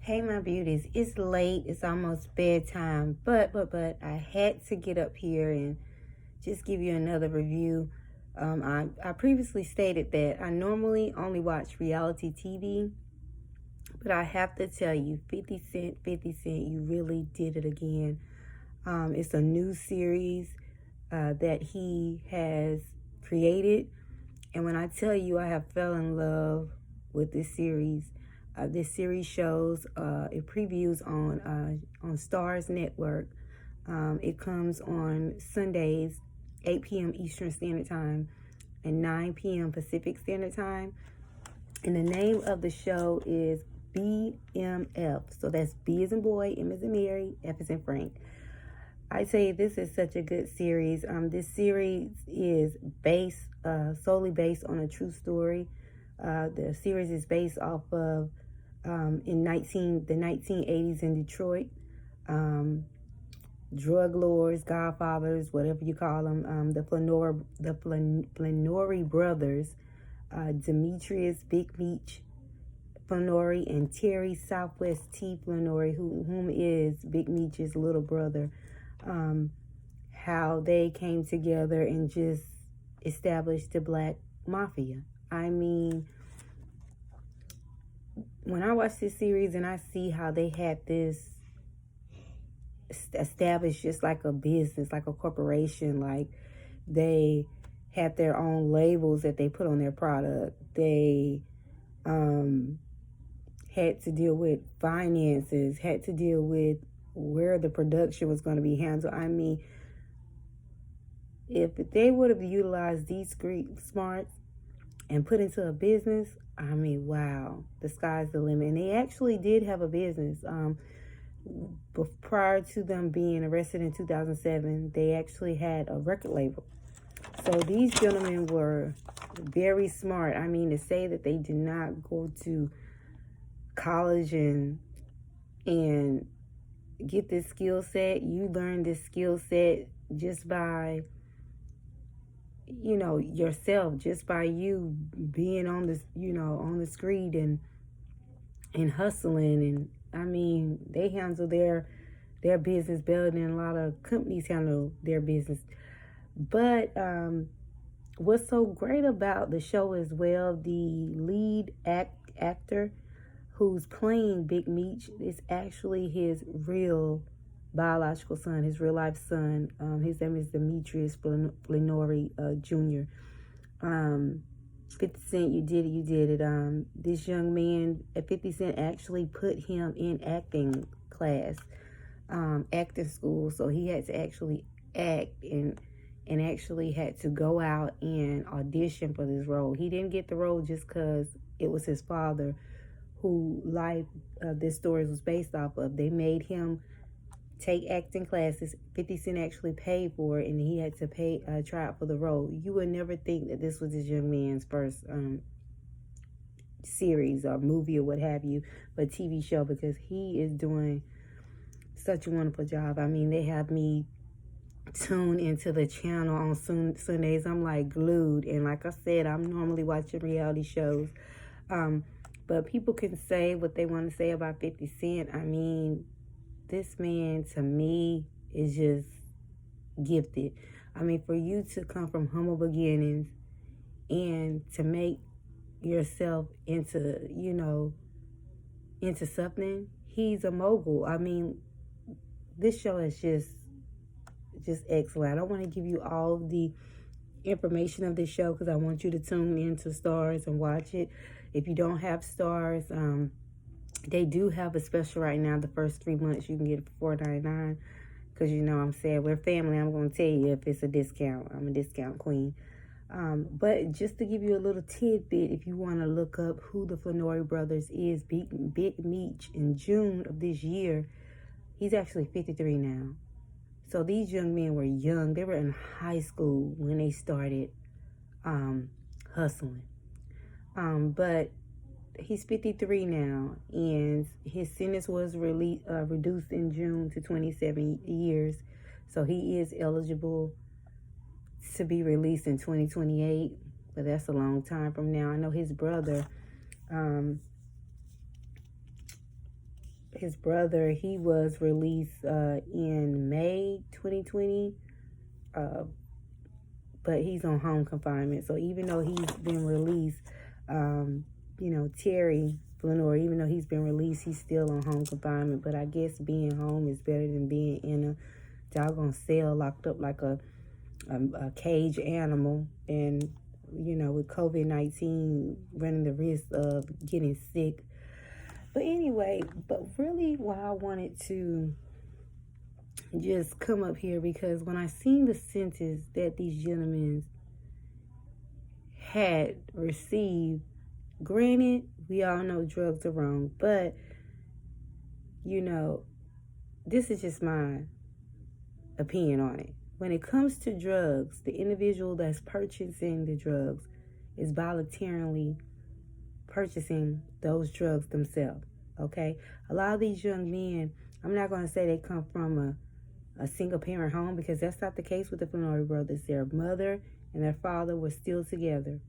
Hey, my beauties. It's late. It's almost bedtime. But I had to get up here and just give you another review. I previously stated that I normally only watch reality TV, but I have to tell you, 50 Cent, you really did it again. It's a new series that he has created. And when I tell you I have fell in love with this series, shows, it previews on Stars Network. It comes on Sundays, 8 p.m. Eastern Standard Time and 9 p.m. Pacific Standard Time. And the name of the show is BMF. So that's B as in boy, M as in Mary, F as in Frank. I tell you, this is such a good series. This series is solely based on a true story. The series is based off of the 1980s in Detroit. Drug lords, godfathers, whatever you call them. The Flannery brothers, Demetrius Big Meech Flannery and Terry Southwest T. Flannery, whom is Big Meech's little brother. How they came together and just established the Black Mafia. I mean, when I watch this series and I see how they had this established just like a business, like a corporation, like they had their own labels that they put on their product. They had to deal with finances, had to deal with where the production was going to be handled. I mean, if they would have utilized these street smarts and put into a business, I mean, wow, the sky's the limit. And they actually did have a business. Prior to them being arrested in 2007, they actually had a record label. So these gentlemen were very smart. I mean, to say that they did not go to college and get this skill set, you learn this skill set just by yourself, just by you being on this, on the street and hustling. And I mean, they handle their business better than a lot of companies handle their business. But what's so great about the show as well, the lead actor who's playing Big Meech is actually his real biological son, his real life son. His name is Demetrius Flannery Jr. 50 Cent, you did it. This young man, 50 Cent actually put him in acting class, acting school. So he had to actually act and actually had to go out and audition for this role. He didn't get the role just because it was his father who this story was based off of. They made him take acting classes. 50 Cent actually paid for it, and he had to try out for the role. You would never think that this was this young man's first series or movie or what have you, but TV show, because he is doing such a wonderful job. I mean, they have me tune into the channel on Sundays. I'm like glued, and like I said, I'm normally watching reality shows. But people can say what they want to say about 50 Cent. I mean, this man, to me, is just gifted. I mean, for you to come from humble beginnings and to make yourself into something, he's a mogul. I mean, this show is just excellent. I don't want to give you all the information of this show because I want you to tune into Stars and watch it. If you don't have Stars, they do have a special right now. The first 3 months you can get it for $4.99 because I'm saying we're family. I'm going to tell you if it's a discount. I'm a discount queen. But just to give you a little tidbit, if you want to look up who the Flannery brothers is, Big Meech in June of this year, he's actually 53 now. So these young men were young. They were in high school when they started hustling. But he's 53 now, and his sentence was reduced in June to 27 years. So he is eligible to be released in 2028, but that's a long time from now. I know his brother, his brother, he was released in May 2020, but he's on home confinement. So even though he's been released, Terry Lenore, even though he's been released, he's still on home confinement. But I guess being home is better than being in a doggone cell locked up like a cage animal. And, with COVID-19 running the risk of getting sick. But anyway, really why I wanted to just come up here, because when I seen the sentence that these gentlemen had received, granted, we all know drugs are wrong, but, this is just my opinion on it. When it comes to drugs, the individual that's purchasing the drugs is voluntarily purchasing those drugs themselves, okay? A lot of these young men, I'm not going to say they come from a single-parent home, because that's not the case with the Flenory brothers. Their mother and their father were still together.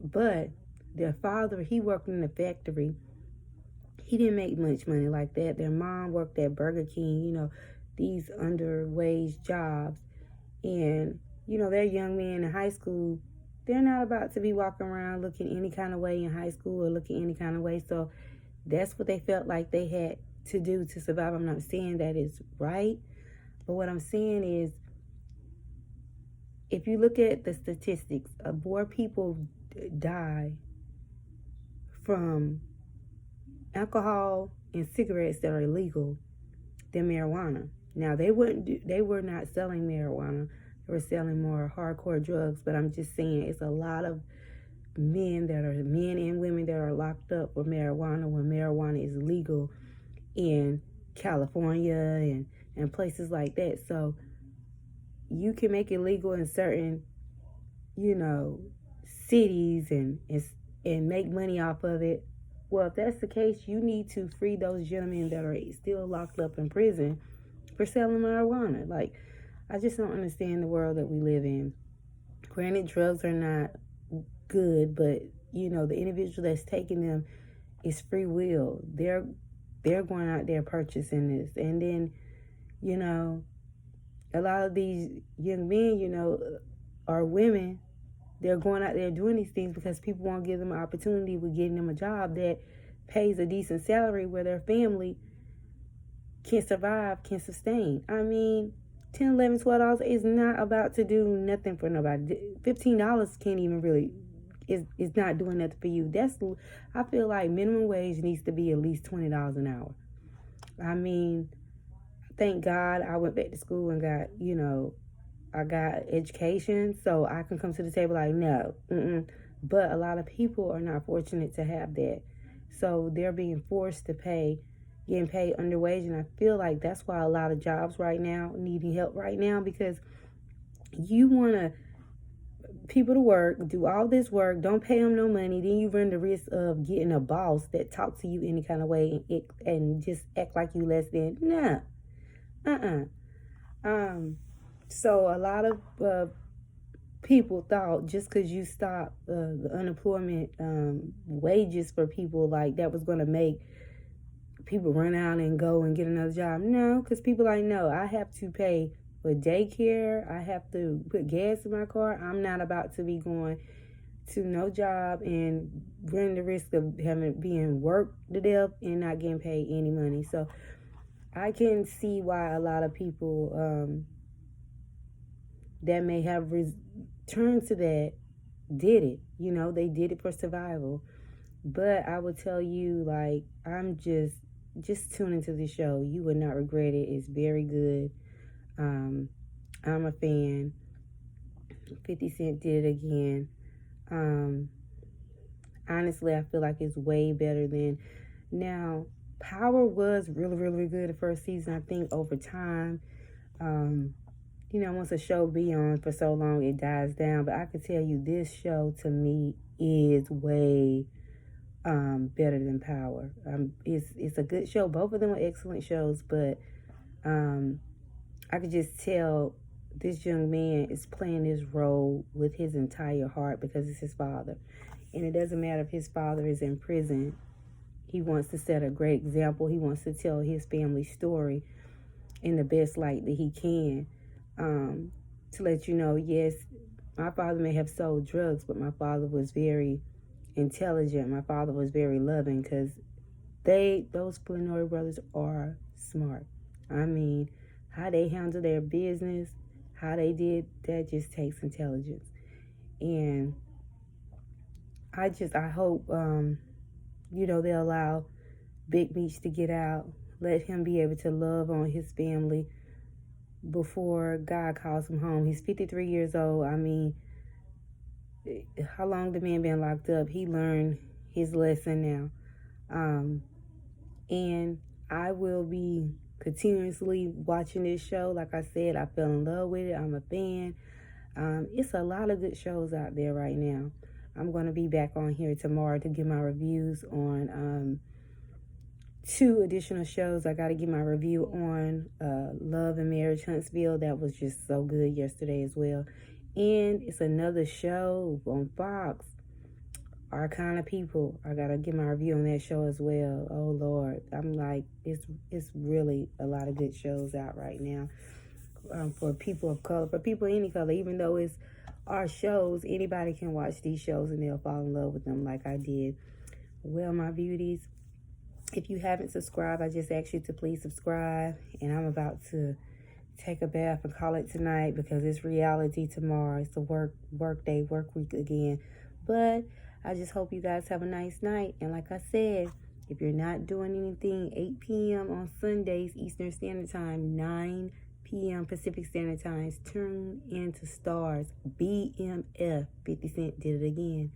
But their father, he worked in the factory. He didn't make much money like that. Their mom worked at Burger King, these underwage jobs. And, they're young men in high school. They're not about to be walking around looking any kind of way in high school or looking any kind of way. So that's what they felt like they had to do to survive. I'm not saying that is right. But what I'm saying is, if you look at the statistics, more people die from alcohol and cigarettes that are illegal than marijuana. Now, they were not selling marijuana. They were selling more hardcore drugs. But I'm just saying, it's a lot of men and women that are locked up for marijuana when marijuana is legal in California and places like that. So you can make it legal in certain, cities and make money off of it. Well, if that's the case, you need to free those gentlemen that are still locked up in prison for selling marijuana. Like, I just don't understand the world that we live in. Granted, drugs are not good, but, the individual that's taking them is free will. They're going out there purchasing this. And then, a lot of these young men, are women. They're going out there doing these things because people won't give them an opportunity with getting them a job that pays a decent salary where their family can survive, can sustain. I mean, $10, $11, $12 is not about to do nothing for nobody. $15 can't even really, is not doing nothing for you. I feel like minimum wage needs to be at least $20 an hour. I mean, thank God I went back to school and got, I got education, so I can come to the table like, no. But a lot of people are not fortunate to have that. So they're being forced to getting paid underwage. And I feel like that's why a lot of jobs right now needing help right now, because you want people to work, do all this work, don't pay them no money, then you run the risk of getting a boss that talks to you any kind of way and just act like you less than. Nah. So a lot of people thought just because you stopped the unemployment wages for people, like that was going to make people run out and go and get another job. No, because people like, no, I have to pay for daycare. I have to put gas in my car. I'm not about to be going to no job and running the risk of being worked to death and not getting paid any money. So I can see why a lot of people that may have returned to that did it. They did it for survival. But I would tell you, like, I'm just tune into the show. You would not regret it. It's very good. I'm a fan. 50 Cent did it again. Honestly, I feel like it's way better than... Now, Power was really, really good the first season. I think over time, once a show be on for so long, it dies down. But I can tell you, this show to me is way better than Power. It's a good show. Both of them are excellent shows, but I could just tell this young man is playing this role with his entire heart because it's his father. And it doesn't matter if his father is in prison. He wants to set a great example. He wants to tell his family story in the best light that he can. To let you know, yes, my father may have sold drugs, but my father was very intelligent. My father was very loving, because those Flournoy brothers are smart. I mean, how they handle their business, how they did that, just takes intelligence. And I hope, they'll allow Big Meech to get out, let him be able to love on his family before God calls him home. He's 53 years old. I mean, how long the man been locked up? He learned his lesson now. And I will be continuously watching this show. Like I said, I fell in love with it. I'm a fan. It's a lot of good shows out there right now. I'm going to be back on here tomorrow to give my reviews on 2 additional shows. I got to give my review on Love and Marriage Huntsville. That was just so good yesterday as well. And it's another show on Fox, Our Kind of People. I got to give my review on that show as well. Oh, Lord. I'm like, it's really a lot of good shows out right now for people of color, for people of any color. Even though it's our shows, anybody can watch these shows and they'll fall in love with them like I did. Well, my beauties, if you haven't subscribed, I just ask you to please subscribe. And I'm about to take a bath and call it tonight, because it's reality tomorrow. It's a work day, work week again. But I just hope you guys have a nice night. And like I said, if you're not doing anything, 8 p.m. on Sundays, Eastern Standard Time, 9 p.m. Pacific Standard Time, tune into Stars, BMF. 50 Cent did it again.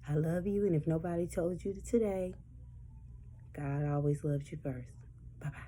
I love you, and if nobody told you today, God always loves you first. Bye-bye.